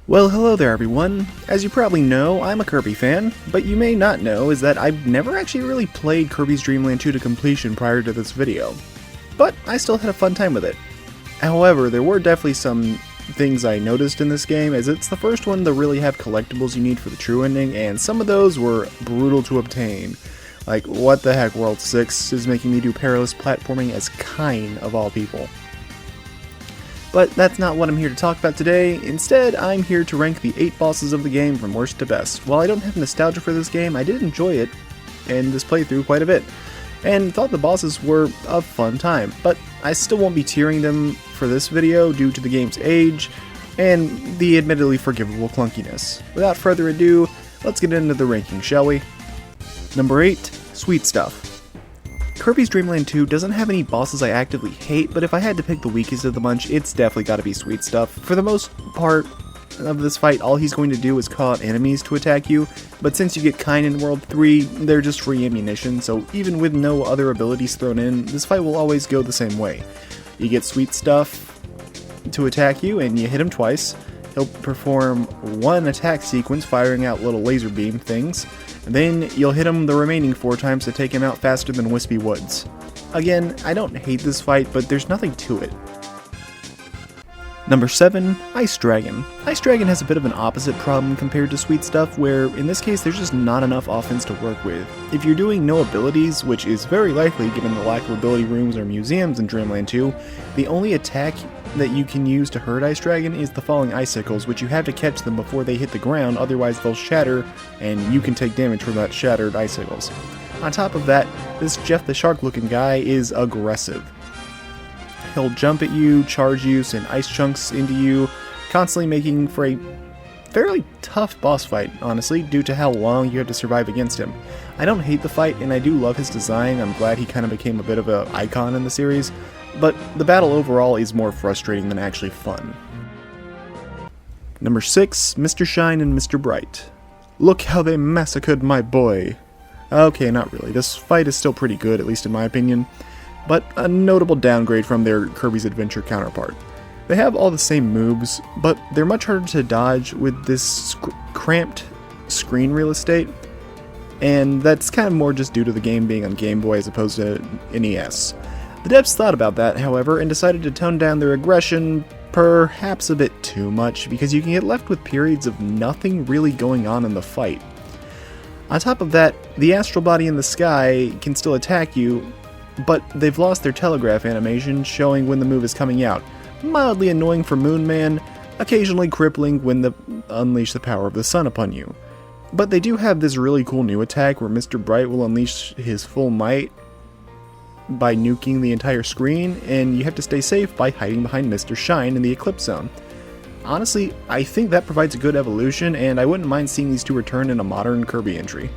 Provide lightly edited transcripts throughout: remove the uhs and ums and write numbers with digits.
Well, hello there everyone. As you probably know, I'm a Kirby fan, but you may not know is that I've never actually really played Kirby's Dreamland 2 to completion prior to this video. But I still had a fun time with it. However, there were definitely some things I noticed in this game, as it's the first one to really have collectibles you need for the true ending, and some of those were brutal to obtain. Like, what the heck, World 6 is making me do perilous platforming as Kine of all people. But that's not what I'm here to talk about today. Instead, I'm here to rank the 8 bosses of the game from worst to best. While I don't have nostalgia for this game, I did enjoy it in this playthrough quite a bit, and thought the bosses were a fun time, but I still won't be tiering them for this video due to the game's age and the admittedly forgivable clunkiness. Without further ado, let's get into the ranking, shall we? Number 8, Sweet Stuff. Kirby's Dreamland 2 doesn't have any bosses I actively hate, but if I had to pick the weakest of the bunch, it's definitely gotta be Sweet Stuff. For the most part of this fight, all he's going to do is call out enemies to attack you, but since you get Kine in World 3, they're just free ammunition, so even with no other abilities thrown in, this fight will always go the same way. You get Sweet Stuff to attack you, and you hit him twice. He'll perform one attack sequence firing out little laser beam things, and then you'll hit him the remaining 4 times to take him out faster than Wispy Woods. Again, I don't hate this fight, but there's nothing to it. Number 7, Ice Dragon. Ice Dragon has a bit of an opposite problem compared to Sweet Stuff, where in this case there's just not enough offense to work with. If you're doing no abilities, which is very likely given the lack of ability rooms or museums in Dreamland 2, the only attack that you can use to hurt Ice Dragon is the falling icicles, which you have to catch them before they hit the ground, otherwise they'll shatter and you can take damage from that shattered icicles. On top of that, this Jeff the Shark looking guy is aggressive. He'll jump at you, charge you, send ice chunks into you, constantly making for a fairly tough boss fight, honestly, due to how long you have to survive against him. I don't hate the fight, and I do love his design. I'm glad he kind of became a bit of an icon in the series, but the battle overall is more frustrating than actually fun. Number 6, Mr. Shine and Mr. Bright. Look how they massacred my boy. Okay, not really. This fight is still pretty good, at least in my opinion, but a notable downgrade from their Kirby's Adventure counterpart. They have all the same moves, but they're much harder to dodge with this cramped screen real estate, and that's kind of more just due to the game being on Game Boy as opposed to NES. The devs thought about that, however, and decided to tone down their aggression perhaps a bit too much, because you can get left with periods of nothing really going on in the fight. On top of that, the astral body in the sky can still attack you, but they've lost their telegraph animation showing when the move is coming out. Mildly annoying for Moon Man, occasionally crippling when they unleash the power of the sun upon you. But they do have this really cool new attack where Mr. Bright will unleash his full might by nuking the entire screen, and you have to stay safe by hiding behind Mr. Shine in the Eclipse Zone. Honestly, I think that provides a good evolution, and I wouldn't mind seeing these two return in a modern Kirby entry.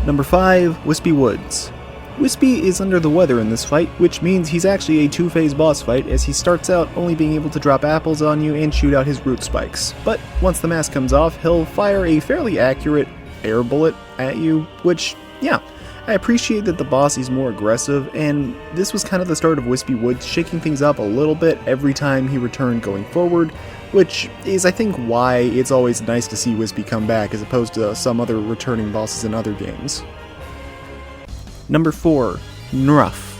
Number 5, Wispy Woods. Wispy is under the weather in this fight, which means he's actually a 2-phase boss fight, as he starts out only being able to drop apples on you and shoot out his root spikes. But once the mask comes off, he'll fire a fairly accurate air bullet at you, which, yeah, I appreciate that the boss is more aggressive, and this was kind of the start of Wispy Woods shaking things up a little bit every time he returned going forward, which is, I think, why it's always nice to see Wispy come back as opposed to some other returning bosses in other games. Number 4, Nruff.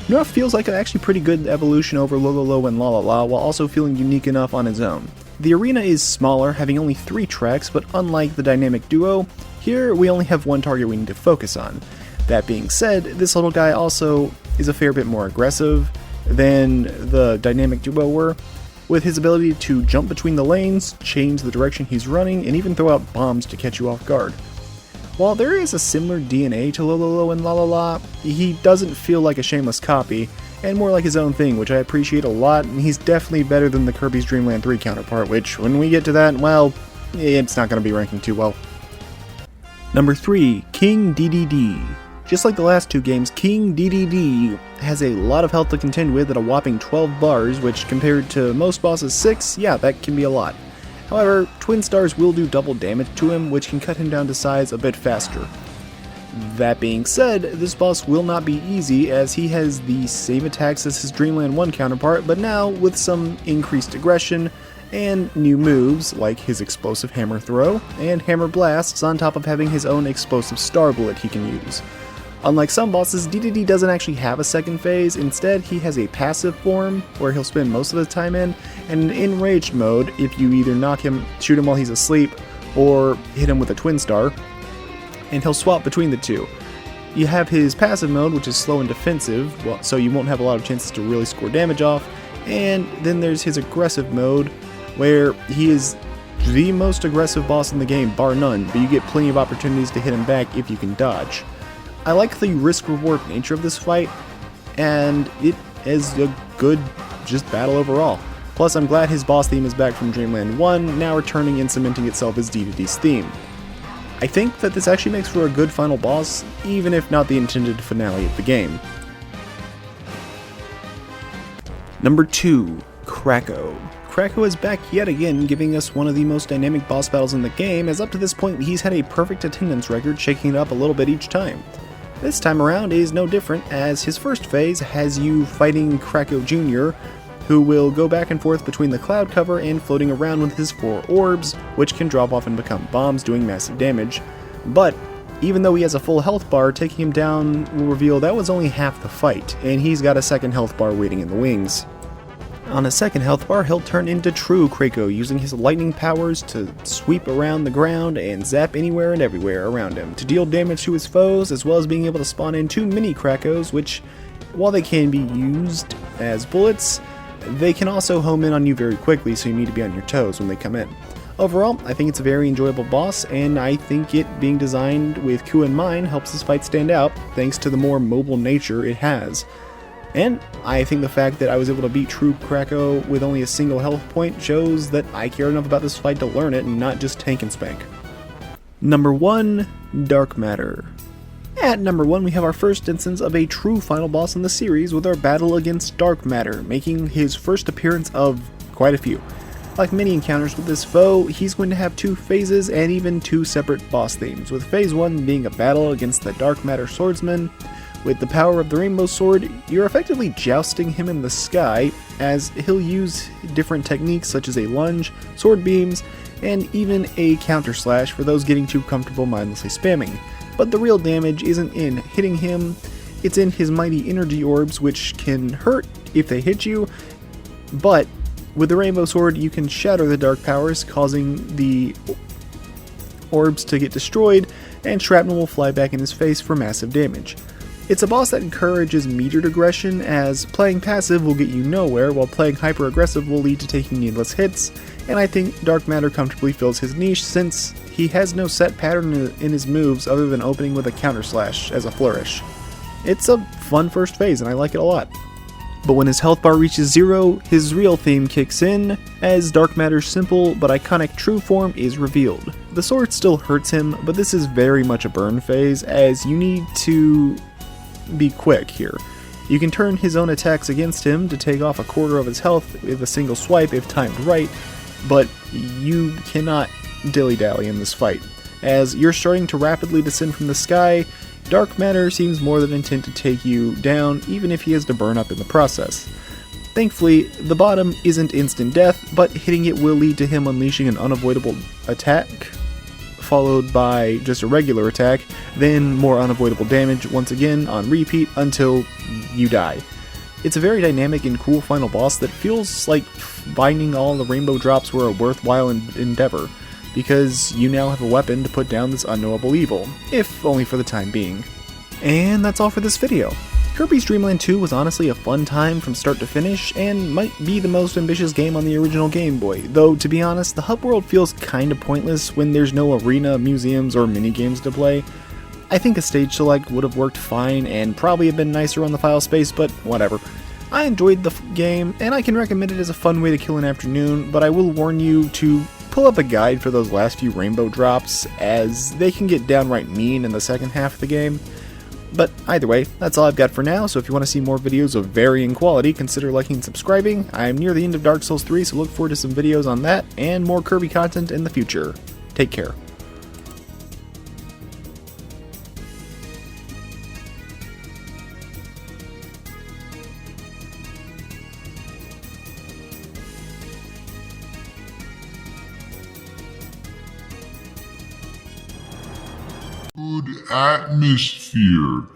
Nruff feels like an actually pretty good evolution over Lololo and Lalala, while also feeling unique enough on his own. The arena is smaller, having only 3 tracks, but unlike the dynamic duo, here we only have one target we need to focus on. That being said, this little guy also is a fair bit more aggressive than the dynamic duo were, with his ability to jump between the lanes, change the direction he's running, and even throw out bombs to catch you off guard. While there is a similar DNA to Lololo and Lalala, he doesn't feel like a shameless copy, and more like his own thing, which I appreciate a lot, and he's definitely better than the Kirby's Dreamland 3 counterpart, which, when we get to that, well, it's not going to be ranking too well. Number 3, King DDD. Just like the last 2 games, King DDD has a lot of health to contend with at a whopping 12 bars, which compared to most bosses 6, yeah, that can be a lot. However, Twin Stars will do double damage to him, which can cut him down to size a bit faster. That being said, this boss will not be easy as he has the same attacks as his Dreamland 1 counterpart, but now with some increased aggression and new moves like his explosive hammer throw and hammer blasts on top of having his own explosive star bullet he can use. Unlike some bosses, DDD doesn't actually have a second phase. Instead, he has a passive form where he'll spend most of the time in, and an enraged mode if you either knock him, shoot him while he's asleep, or hit him with a twin star, and he'll swap between the two. You have his passive mode, which is slow and defensive, so you won't have a lot of chances to really score damage off, and then there's his aggressive mode, where he is the most aggressive boss in the game, bar none, but you get plenty of opportunities to hit him back if you can dodge. I like the risk-reward nature of this fight, and it is a good just battle overall. Plus, I'm glad his boss theme is back from Dreamland 1, now returning and cementing itself as DDD's theme. I think that this actually makes for a good final boss, even if not the intended finale of the game. Number 2. Kracko. Kracko is back yet again, giving us one of the most dynamic boss battles in the game, as up to this point he's had a perfect attendance record, shaking it up a little bit each time. This time around is no different, as his first phase has you fighting Kracko Jr., who will go back and forth between the cloud cover and floating around with his 4 orbs, which can drop off and become bombs, doing massive damage. But even though he has a full health bar, taking him down will reveal that was only half the fight, and he's got a second health bar waiting in the wings. On a second health bar, he'll turn into true Kracko, using his lightning powers to sweep around the ground and zap anywhere and everywhere around him, to deal damage to his foes, as well as being able to spawn in 2 mini Krackos, which, while they can be used as bullets, they can also home in on you very quickly, so you need to be on your toes when they come in. Overall, I think it's a very enjoyable boss, and I think it being designed with Ku in mind helps this fight stand out, thanks to the more mobile nature it has. And I think the fact that I was able to beat true Kracko with only a single health point shows that I care enough about this fight to learn it and not just tank and spank. Number 1. Dark Matter. At number 1, we have our first instance of a true final boss in the series with our battle against Dark Matter, making his first appearance of quite a few. Like many encounters with this foe, he's going to have 2 phases and even 2 separate boss themes, with phase 1 being a battle against the Dark Matter swordsman. With the power of the Rainbow Sword, you're effectively jousting him in the sky, as he'll use different techniques such as a lunge, sword beams, and even a counter slash for those getting too comfortable mindlessly spamming. But the real damage isn't in hitting him, it's in his mighty energy orbs, which can hurt if they hit you, but with the Rainbow Sword you can shatter the dark powers, causing the orbs to get destroyed, and shrapnel will fly back in his face for massive damage. It's a boss that encourages metered aggression, as playing passive will get you nowhere, while playing hyper aggressive will lead to taking needless hits, and I think Dark Matter comfortably fills his niche since he has no set pattern in his moves other than opening with a counter slash as a flourish. It's a fun first phase and I like it a lot. But when his health bar reaches 0, his real theme kicks in, as Dark Matter's simple but iconic true form is revealed. The sword still hurts him, but this is very much a burn phase, as you need to be quick here. You can turn his own attacks against him to take off a quarter of his health with a single swipe if timed right, but you cannot dilly-dally in this fight. As you're starting to rapidly descend from the sky, Dark Matter seems more than intent to take you down, even if he has to burn up in the process. Thankfully, the bottom isn't instant death, but hitting it will lead to him unleashing an unavoidable attack, followed by just a regular attack, then more unavoidable damage once again on repeat until you die. It's a very dynamic and cool final boss that feels like finding all the rainbow drops were a worthwhile endeavor, because you now have a weapon to put down this unknowable evil, if only for the time being. And that's all for this video. Kirby's Dreamland 2 was honestly a fun time from start to finish, and might be the most ambitious game on the original Game Boy, though to be honest, the hub world feels kinda pointless when there's no arena, museums, or minigames to play. I think a stage select would have worked fine, and probably have been nicer on the file space, but whatever. I enjoyed the game, and I can recommend it as a fun way to kill an afternoon, but I will warn you to pull up a guide for those last few rainbow drops, as they can get downright mean in the second half of the game. But either way, that's all I've got for now, so if you want to see more videos of varying quality, consider liking and subscribing. I'm near the end of Dark Souls 3, so look forward to some videos on that, and more Kirby content in the future. Take care. good atmosphere.